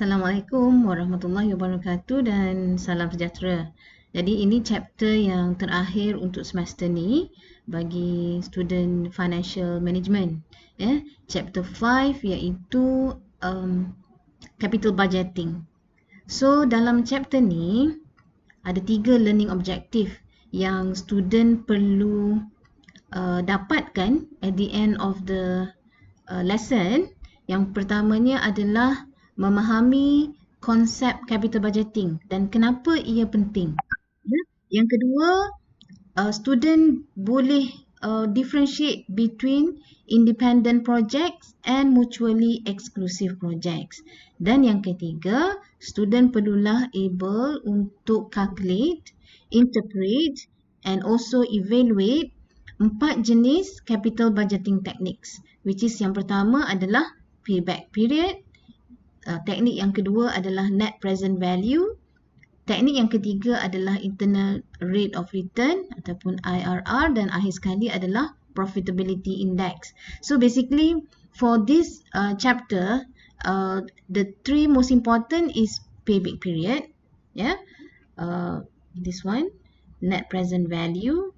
Assalamualaikum warahmatullahi wabarakatuh dan salam sejahtera. Jadi ini chapter yang terakhir untuk semester ni bagi student financial management. Chapter 5 iaitu capital budgeting. So dalam chapter ni ada 3 learning objective yang student perlu dapatkan at the end of the lesson. Yang pertamanya adalah memahami konsep capital budgeting dan kenapa ia penting. Yang kedua, student boleh differentiate between independent projects and mutually exclusive projects. Dan yang ketiga, student perlulah able untuk calculate, interpret and also evaluate 4 jenis capital budgeting techniques, which is yang pertama adalah payback period, teknik yang kedua adalah net present value, teknik yang ketiga adalah internal rate of return ataupun IRR, dan akhir sekali adalah profitability index. So basically for this chapter, the 3 most important is payback period, this one, net present value,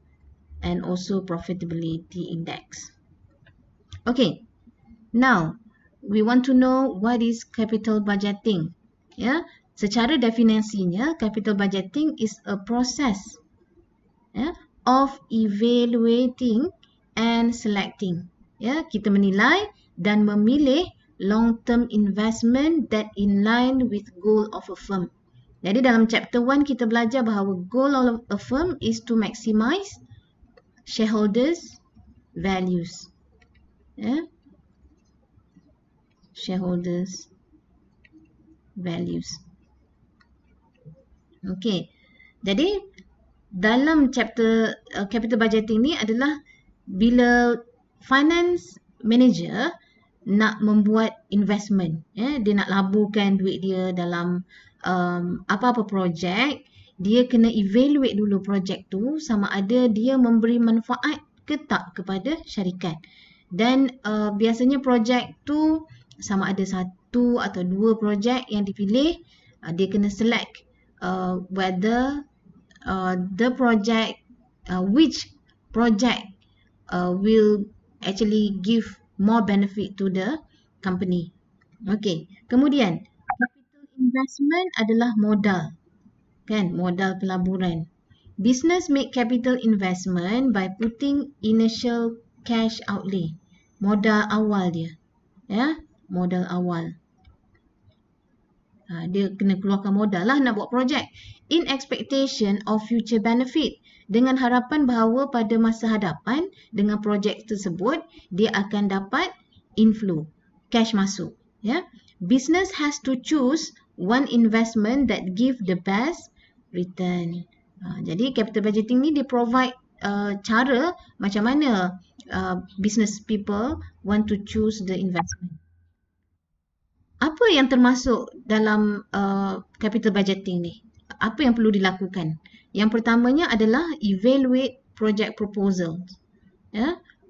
and also profitability index. Okay, now we want to know what is capital budgeting. Secara definisinya, capital budgeting is a process of evaluating and selecting. Kita menilai dan memilih long-term investment that in line with goal of a firm. Jadi dalam chapter 1 kita belajar bahawa goal of a firm is to maximize shareholders' values. Shareholders' values. Okay, jadi dalam chapter capital budgeting ni adalah bila finance manager nak membuat investment, dia nak laburkan duit dia dalam apa-apa projek, dia kena evaluate dulu projek tu sama ada dia memberi manfaat ke tak kepada syarikat. Dan biasanya projek tu sama ada 1 atau 2 projek yang dipilih, dia kena select whether the project, which project will actually give more benefit to the company. Okay, kemudian capital investment adalah modal, modal pelaburan. Business make capital investment by putting initial cash outlay, modal awal dia, modal awal. Dia kena keluarkan modal lah nak buat projek, in expectation of future benefit, dengan harapan bahawa pada masa hadapan dengan projek tersebut dia akan dapat inflow, cash masuk. Business has to choose one investment that give the best return. Jadi capital budgeting ni dia provide cara macam mana business people want to choose the investment. Apa yang termasuk dalam capital budgeting ni? Apa yang perlu dilakukan? Yang pertamanya adalah evaluate project proposal.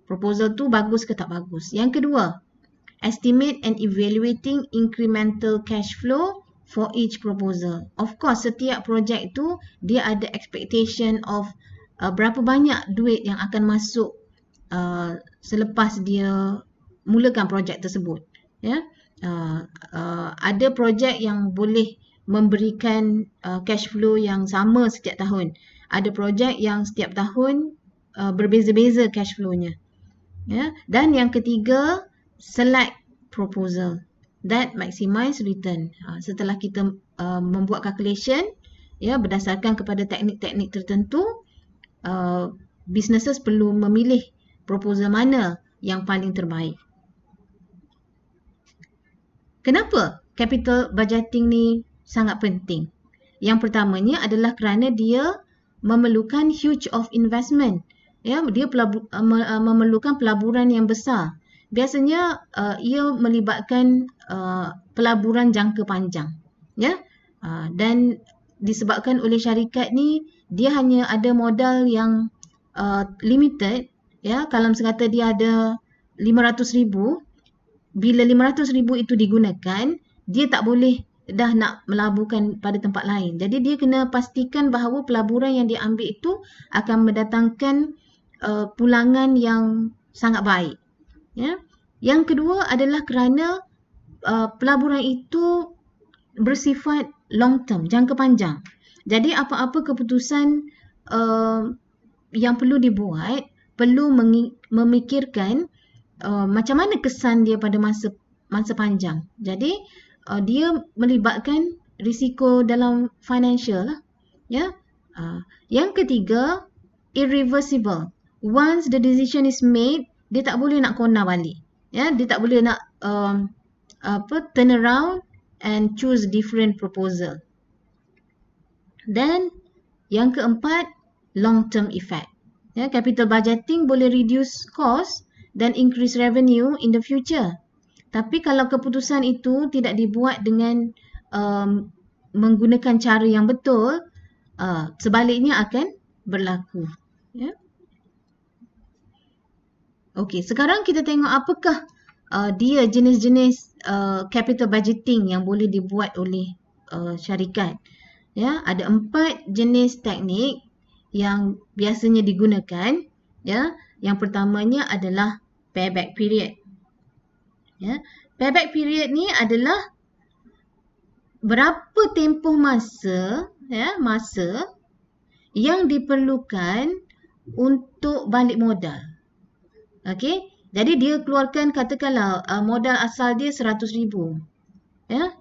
Proposal tu bagus ke tak bagus. Yang kedua, estimate and evaluating incremental cash flow for each proposal. Of course, setiap projek tu dia ada expectation of berapa banyak duit yang akan masuk selepas dia mulakan projek tersebut. Ada projek yang boleh memberikan cash flow yang sama setiap tahun. Ada projek yang setiap tahun berbeza-beza cash flow-nya. Dan yang ketiga, select proposal that maximize return. Setelah kita membuat calculation, berdasarkan kepada teknik-teknik tertentu, businesses perlu memilih proposal mana yang paling terbaik. Kenapa capital budgeting ni sangat penting? Yang pertamanya adalah kerana dia memerlukan huge of investment. Dia memerlukan pelaburan yang besar. Biasanya ia melibatkan pelaburan jangka panjang. Dan disebabkan oleh syarikat ni, dia hanya ada modal yang limited. Kalau sekata dia ada 500,000, bila 500,000 itu digunakan, dia tak boleh dah nak melaburkan pada tempat lain. Jadi dia kena pastikan bahawa pelaburan yang dia ambil itu akan mendatangkan pulangan yang sangat baik. Ya. Yang kedua adalah kerana pelaburan itu bersifat long term, jangka panjang. Jadi apa-apa keputusan yang perlu dibuat perlu memikirkan macam mana kesan dia pada masa panjang. Jadi dia melibatkan risiko dalam financial lah. Ya. Yang ketiga, irreversible. Once the decision is made, dia tak boleh nak corner balik. Ya, dia tak boleh nak turn around and choose different proposal. Dan yang keempat, long term effect. Ya, capital budgeting boleh reduce cost dan increase revenue in the future. Tapi kalau keputusan itu tidak dibuat dengan menggunakan cara yang betul, sebaliknya akan berlaku. Ya. Okey, sekarang kita tengok apakah dia jenis-jenis capital budgeting yang boleh dibuat oleh syarikat. Ya, ada 4 jenis teknik yang biasanya digunakan. Ya, yang pertamanya adalah payback period. Ya, payback period ni adalah berapa tempoh masa, ya, masa yang diperlukan untuk balik modal. Okey, jadi dia keluarkan katakanlah modal asal dia 100,000. Ya,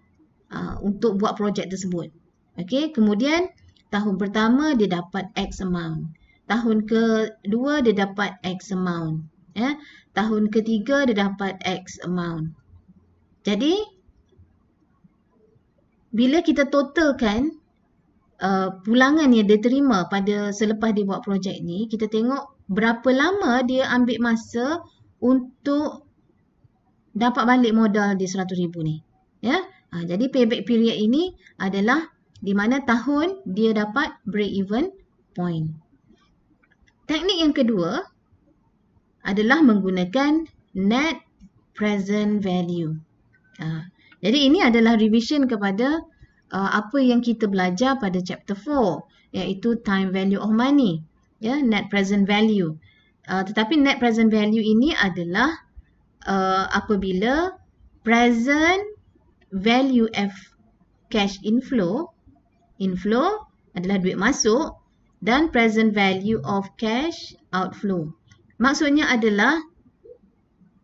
untuk buat projek tersebut. Okey, kemudian tahun pertama dia dapat X amount. Tahun kedua dia dapat X amount. Ya, tahun ketiga dia dapat X amount. Jadi bila kita totalkan pulangan yang dia terima pada selepas dia buat projek ni, kita tengok berapa lama dia ambil masa untuk dapat balik modal dia 100,000 ni. Ya. Jadi payback period ini adalah di mana tahun dia dapat break even point. Teknik yang kedua adalah menggunakan net present value. Jadi ini adalah revision kepada apa yang kita belajar pada chapter 4, iaitu time value of money, ya, net present value. Tetapi net present value ini adalah apabila present value of cash inflow adalah duit masuk, dan present value of cash outflow. Maksudnya adalah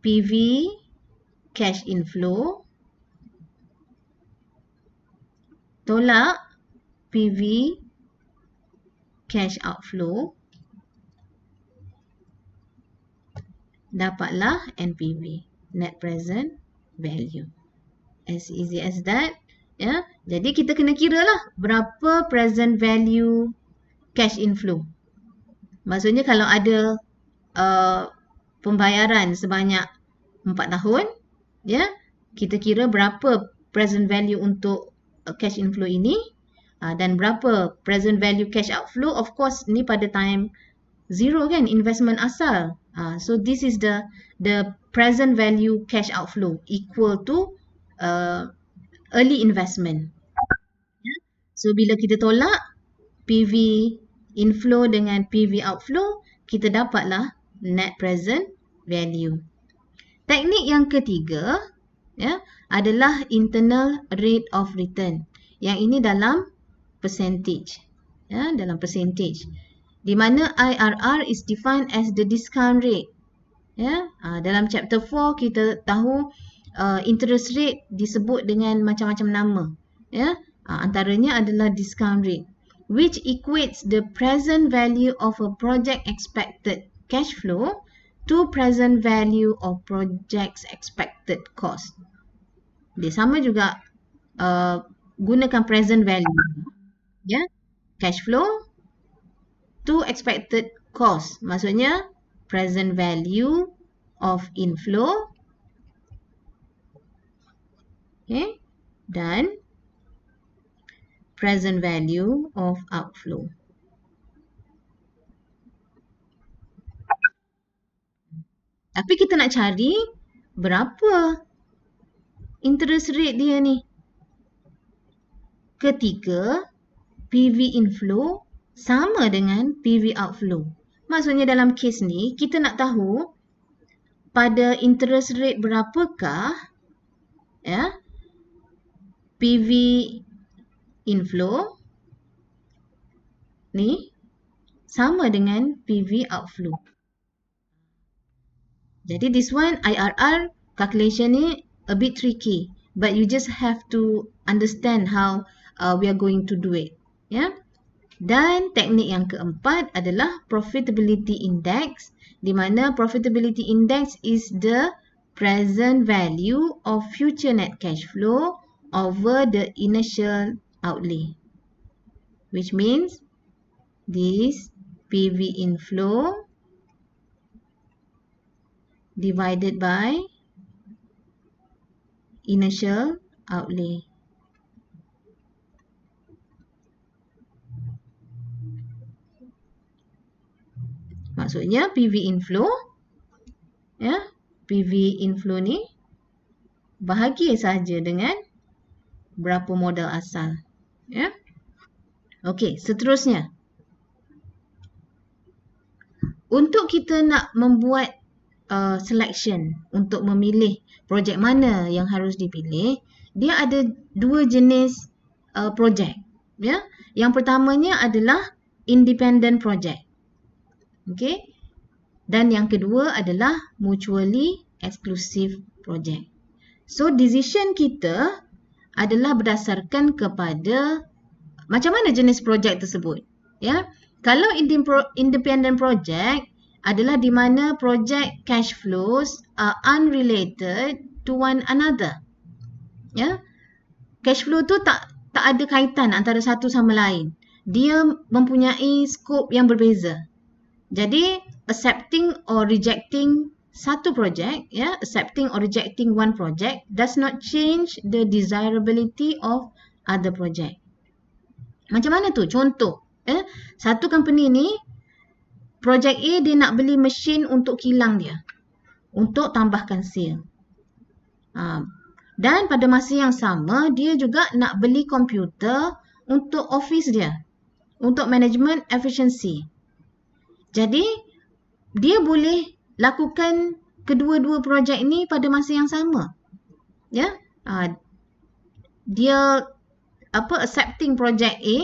PV cash inflow tolak PV cash outflow, dapatlah NPV, net present value. As easy as that. Ya, jadi kita kena kira lah berapa present value cash inflow. Maksudnya kalau ada pembayaran sebanyak 4 tahun, ya, kita kira berapa present value untuk cash inflow ini dan berapa present value cash outflow. Of course ni pada time zero kan, investment asal. So this is the present value cash outflow equal to early investment. So bila kita tolak PV inflow dengan PV outflow, kita dapatlah net present value. Teknik yang ketiga, ya, adalah internal rate of return. Yang ini dalam percentage. Ya, dalam percentage. Di mana IRR is defined as the discount rate. Ya, dalam chapter 4 kita tahu interest rate disebut dengan macam-macam nama. Ya, antaranya adalah discount rate, which equates the present value of a project expected cash flow to present value of project's expected cost. Dia sama juga gunakan present value, ya, cash flow to expected cost. Maksudnya present value of inflow, okay, dan present value of outflow. Tapi kita nak cari berapa interest rate dia ni. ketika PV inflow sama dengan PV outflow. Maksudnya dalam kes ni, kita nak tahu pada interest rate berapakah ya, PV inflow ni sama dengan PV outflow. Jadi this one IRR calculation ni a bit tricky, but you just have to understand how we are going to do it. Ya. Dan teknik yang keempat adalah profitability index, di mana profitability index is the present value of future net cash flow over the initial outlay, which means this PV inflow divided by initial outlay. Maksudnya PV inflow, ya, PV inflow ni bahagi saja dengan berapa modal asal. Ya. Okey, seterusnya. Untuk kita nak membuat selection untuk memilih projek mana yang harus dipilih, dia ada dua jenis projek. Ya. Yang pertamanya adalah independent project. Okey. Dan yang kedua adalah mutually exclusive project. So decision kita adalah berdasarkan kepada macam mana jenis projek tersebut. Ya. Kalau independent project adalah di mana project cash flows are unrelated to one another. Ya. Cash flow tu tak ada kaitan antara satu sama lain. Dia mempunyai skop yang berbeza. Jadi accepting or rejecting satu project, ya, accepting or rejecting one project does not change the desirability of other project. Macam mana tu? Contoh, satu company ni projek A dia nak beli mesin untuk kilang dia, untuk tambahkan seal. Dan pada masa yang sama, dia juga nak beli komputer untuk office dia, untuk management efficiency. Jadi, dia boleh lakukan kedua-dua projek ni pada masa yang sama. Ya, dia accepting projek A,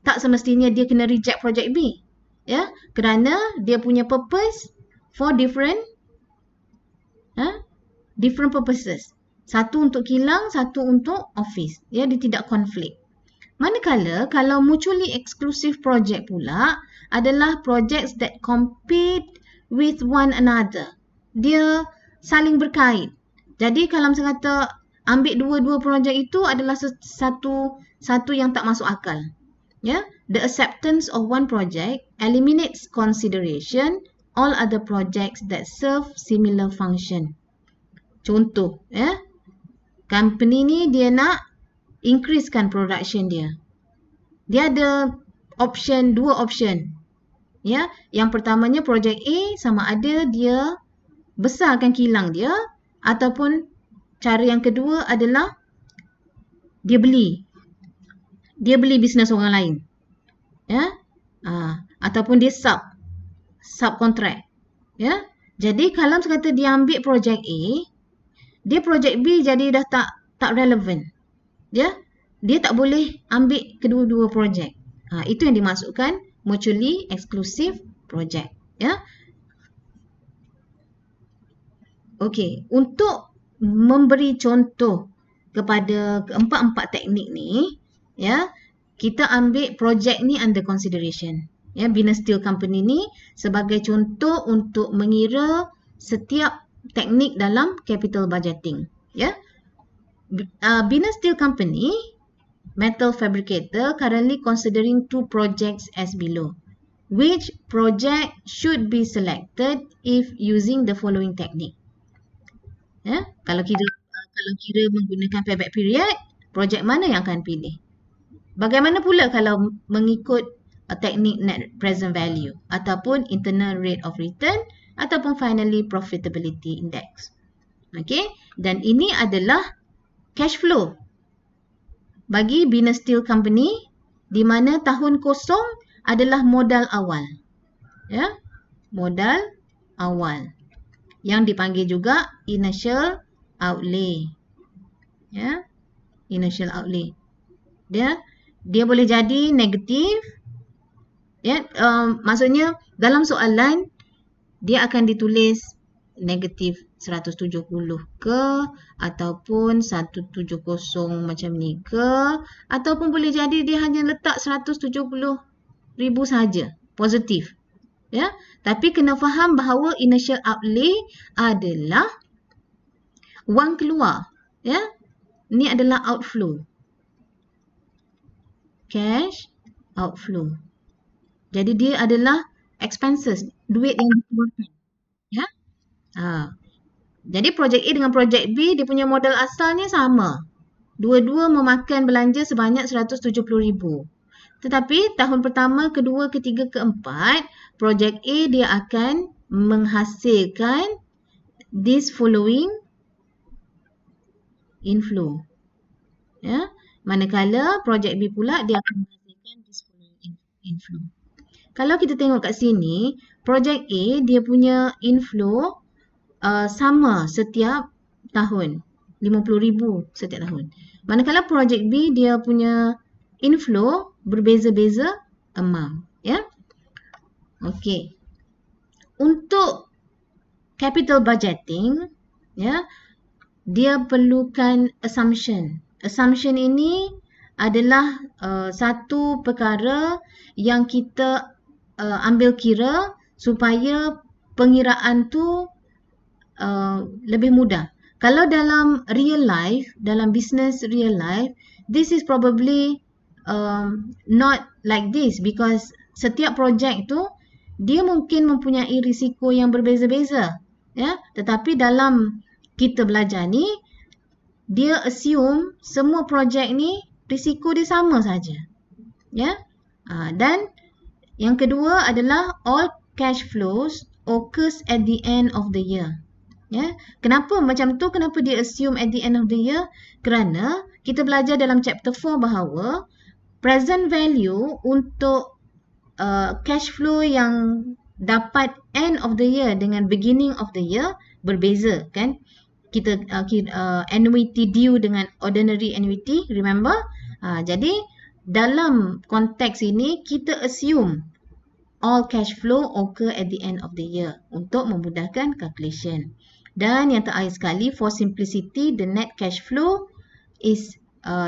tak semestinya dia kena reject projek B. Ya, kerana dia punya purpose for different purposes. Satu untuk kilang, satu untuk office. Ya, dia tidak konflik. Manakala kalau mutually exclusive project pula adalah projects that compete with one another. Dia saling berkait. Jadi kalau misalnya kata ambil dua-dua projek itu adalah satu yang tak masuk akal. Ya, the acceptance of one project eliminates consideration all other projects that serve similar function. Contoh, ya, company ni dia nak increasekan production dia. Dia ada dua option. Ya, yang pertamanya projek A sama ada dia besarkan kilang dia, ataupun cara yang kedua adalah dia beli bisnes orang lain. Ya, ataupun dia subcontract. Ya, jadi kalau sekata dia ambil projek A, dia projek B jadi dah tak relevan. Ya, dia tak boleh ambil kedua-dua projek. Itu yang dimasukkan mutually exclusive project. Ya. Okey, untuk memberi contoh kepada keempat-empat teknik ni, ya, kita ambil projek ni under consideration. Ya, Bina Steel Company ni sebagai contoh untuk mengira setiap teknik dalam capital budgeting. Ya. Bina Steel Company metal fabricator currently considering two projects as below. Which project should be selected if using the following technique? Ya, kalau kira menggunakan payback period, projek mana yang akan pilih? Bagaimana pula kalau mengikut teknik net present value ataupun internal rate of return ataupun finally profitability index? Okey, dan ini adalah cash flow. bagi Bina Steel Company, di mana tahun kosong adalah modal awal. Ya, modal awal. Yang dipanggil juga initial outlay. Ya, initial outlay. Dia boleh jadi negatif. Ya, maksudnya dalam soalan dia akan ditulis negatif 170 ke ataupun 170 macam ni ke, ataupun boleh jadi dia hanya letak 170,000 saja, positif. Ya, tapi kena faham bahawa initial outlay adalah wang keluar. Ya, ni adalah outflow. Cash outflow. Jadi dia adalah expenses, duit yang dikeluarkan. Ya. Jadi projek A dengan projek B, dia punya modal asalnya sama. Dua-dua memakan belanja sebanyak 170,000. Tetapi tahun pertama, kedua, ketiga, keempat, projek A dia akan menghasilkan this following inflow. Ya. Manakala projek B pula dia akan menghasilkan this following inflow. Kalau kita tengok kat sini, projek A dia punya inflow sama setiap tahun, 50,000 setiap tahun. Manakala projek B dia punya inflow berbeza-beza amount. Ya. Okey. Untuk capital budgeting, ya, dia perlukan assumption. Assumption ini adalah satu perkara yang kita ambil kira supaya pengiraan tu lebih mudah. Kalau dalam real life, dalam business real life, this is probably not like this because setiap projek tu dia mungkin mempunyai risiko yang berbeza-beza. Ya, tetapi dalam kita belajar ni, dia assume semua projek ni risiko dia sama saja. Ya. Dan yang kedua adalah all cash flows occurs at the end of the year. Ya, kenapa macam tu? Kenapa dia assume at the end of the year? Kerana kita belajar dalam chapter 4 bahawa present value untuk cash flow yang dapat end of the year dengan beginning of the year berbeza, kan? Kita annuity due dengan ordinary annuity, remember? Jadi dalam konteks ini kita assume all cash flow occur at the end of the year untuk memudahkan calculation. Dan yang terakhir sekali, for simplicity, the net cash flow is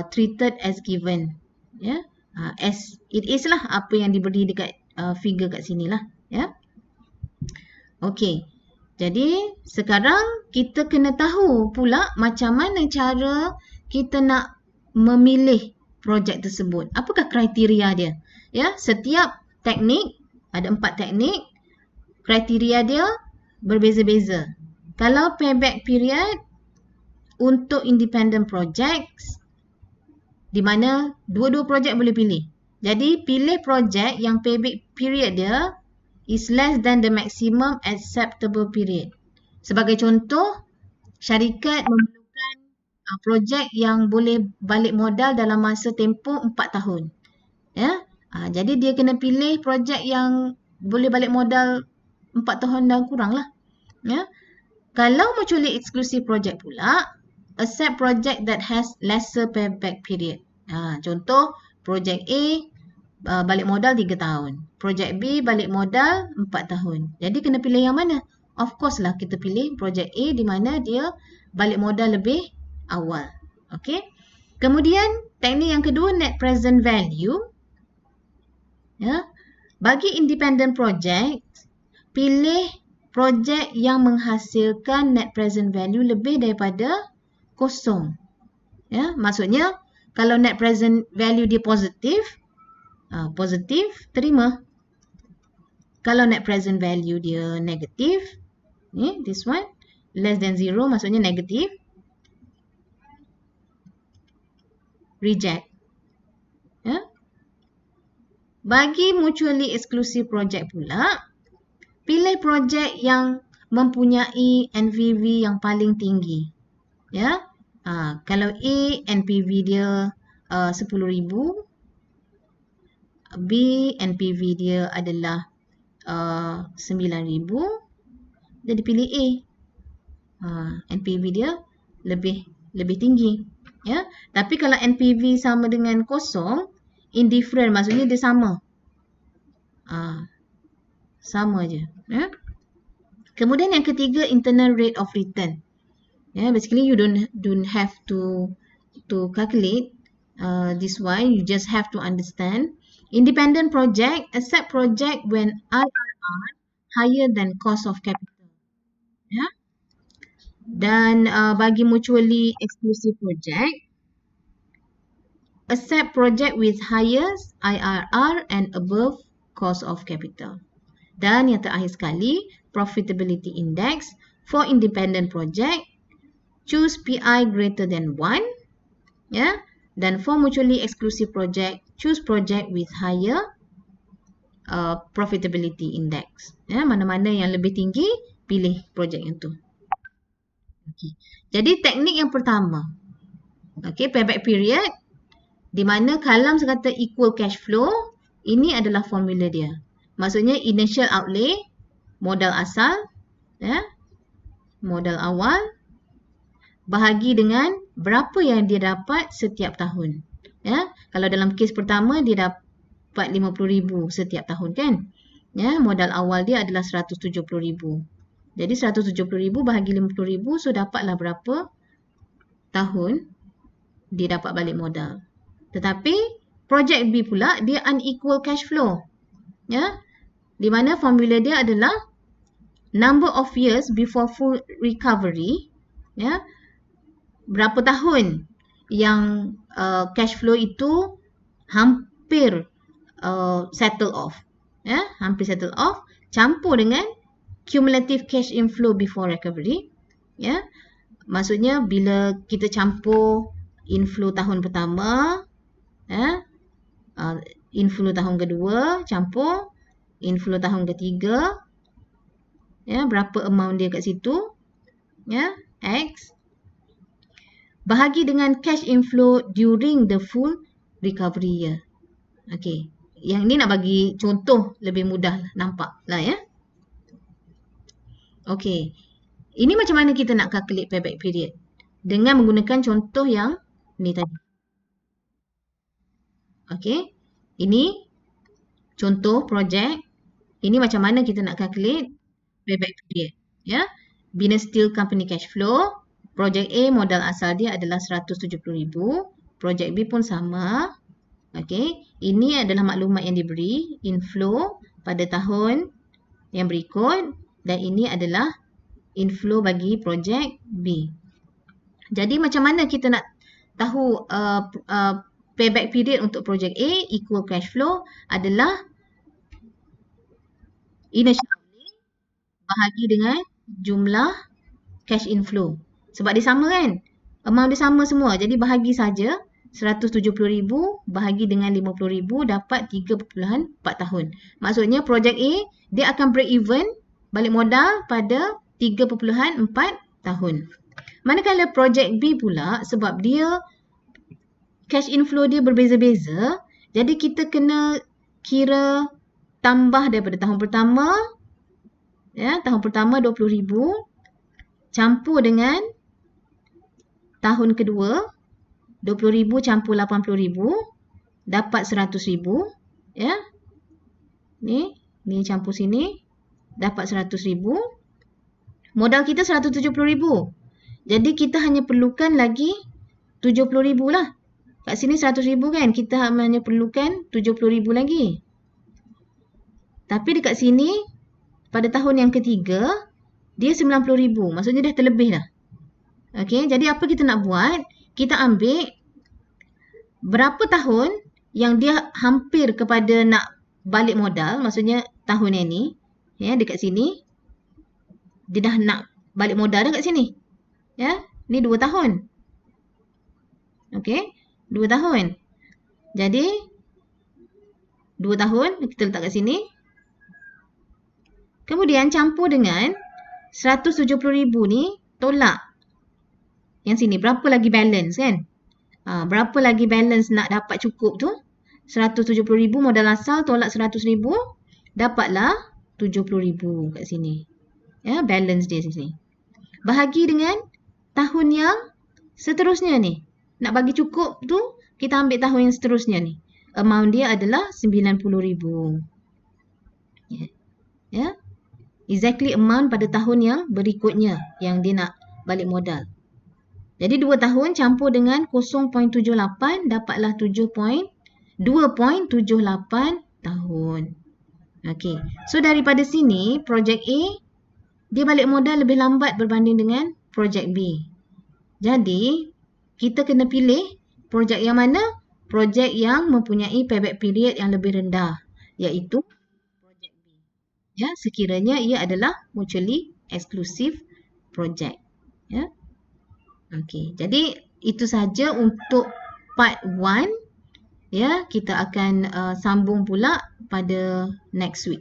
treated as given. Ya, as it is lah apa yang diberi dekat figure kat sini lah. Ya. Okey. Jadi sekarang kita kena tahu pula macam mana cara kita nak memilih projek tersebut. Apakah kriteria dia? Ya, setiap teknik ada 4 teknik. Kriteria dia berbeza-beza. Kalau payback period untuk independent projects, di mana dua-dua projek boleh pilih. Jadi pilih projek yang payback period dia is less than the maximum acceptable period. Sebagai contoh, syarikat memerlukan projek yang boleh balik modal dalam masa tempoh 4 tahun. Ya. Jadi dia kena pilih projek yang boleh balik modal 4 tahun dan kurang lah. Ya. Kalau mutually exclusive project pula, accept project that has lesser payback period. Contoh, project A balik modal 3 tahun. Project B balik modal 4 tahun. Jadi kena pilih yang mana? Of course lah kita pilih project A di mana dia balik modal lebih awal. Okay. Kemudian teknik yang kedua, net present value. Ya. Bagi independent project, pilih projek yang menghasilkan net present value lebih daripada kosong. Ya, maksudnya kalau net present value dia positif, terima. Kalau net present value dia negatif, ni this one less than 0 maksudnya negatif, reject. Ya. Bagi mutually exclusive project pula, pilih projek yang mempunyai NPV yang paling tinggi. Ya. Kalau A, NPV dia 10,000. B, NPV dia adalah 9,000. Jadi pilih A. NPV dia lebih tinggi. Ya. Tapi kalau NPV sama dengan kosong, indifferent, maksudnya dia sama. Sama je. Ya. Kemudian yang ketiga, internal rate of return. Basically you don't have to calculate this one. You just have to understand. Independent project, accept project when IRR higher than cost of capital. Ya. Dan bagi mutually exclusive project, accept project with highest IRR and above cost of capital. Dan yang terakhir sekali, profitability index for independent project, choose PI greater than 1. Ya. Dan for mutually exclusive project, choose project with higher profitability index. Ya, mana-mana yang lebih tinggi, pilih project yang tu. Okay. Jadi teknik yang pertama, payback period, di mana kalam sekata equal cash flow, ini adalah formula dia. Maksudnya initial outlay, modal asal, ya, modal awal, bahagi dengan berapa yang dia dapat setiap tahun. Ya, kalau dalam kes pertama dia dapat 50,000 setiap tahun kan. Ya, modal awal dia adalah 170,000. Jadi 170,000 bahagi 50,000, so dapatlah berapa tahun dia dapat balik modal. Tetapi project B pula dia unequal cash flow. Ya. Di mana formula dia adalah number of years before full recovery. Ya. Berapa tahun yang cash flow itu hampir settle off. Ya, hampir settle off, campur dengan cumulative cash inflow before recovery. Ya. Maksudnya bila kita campur inflow tahun pertama, ya, inflow tahun kedua, campur inflow tahun ketiga, ya, berapa amount dia kat situ, ya, X, bahagi dengan cash inflow during the full recovery year. Okey, yang ni nak bagi contoh lebih mudah nampak lah, ya. Okey, ini macam mana kita nak calculate payback period? Dengan menggunakan contoh yang ni tadi. Okey, ini contoh projek. Ini macam mana kita nak calculate payback period. Ya, Bina Steel Company cash flow. Projek A modal asal dia adalah 170,000. Projek B pun sama. Okey, ini adalah maklumat yang diberi. Inflow pada tahun yang berikut. Dan ini adalah inflow bagi projek B. Jadi macam mana kita nak tahu payback period untuk projek A equal cash flow adalah initial outlay bahagi dengan jumlah cash inflow. Sebab dia sama kan? Amount dia sama semua. Jadi bahagi saja 170,000 bahagi dengan 50,000 dapat 3.4 tahun. Maksudnya projek A dia akan break even balik modal pada 3.4 tahun. Manakala projek B pula, sebab dia cash inflow dia berbeza-beza, jadi kita kena kira tambah daripada tahun pertama, ya, tahun pertama 20,000 campur dengan tahun kedua 20,000 campur 80,000 dapat 100,000, ya. Ni campur sini dapat 100,000. Modal kita 170,000. Jadi kita hanya perlukan lagi 70,000 lah. Kat sini 100,000 kan? Kita hanya perlukan 70,000 lagi. Tapi dekat sini pada tahun yang ketiga dia 90,000. Maksudnya dah terlebih dah. Okey, jadi apa kita nak buat? Kita ambil berapa tahun yang dia hampir kepada nak balik modal, maksudnya tahun yang ni, ya, dekat sini dia dah nak balik modal dah kat sini. Ya, ni 2 tahun. Okey, 2 tahun. Jadi 2 tahun kita letak kat sini. Kemudian campur dengan 170,000 ni tolak yang sini. Berapa lagi balance kan? Berapa lagi balance nak dapat cukup tu? 170,000 modal asal tolak 100,000, dapatlah 70,000 kat sini. Ya, balance dia sini. Bahagi dengan tahun yang seterusnya ni. Nak bagi cukup tu, kita ambil tahun yang seterusnya ni. Amount dia adalah 90,000. Ya. Exactly amount pada tahun yang berikutnya yang dia nak balik modal. Jadi 2 tahun campur dengan 0.78 dapatlah 2.78 tahun. Okey. So daripada sini projek A dia balik modal lebih lambat berbanding dengan projek B. Jadi kita kena pilih projek yang mana? Projek yang mempunyai payback period yang lebih rendah, iaitu projek B. Ya, sekiranya ia adalah mutually exclusive project. Ya. Okey, jadi itu saja untuk part 1. Ya, kita akan sambung pula pada next week.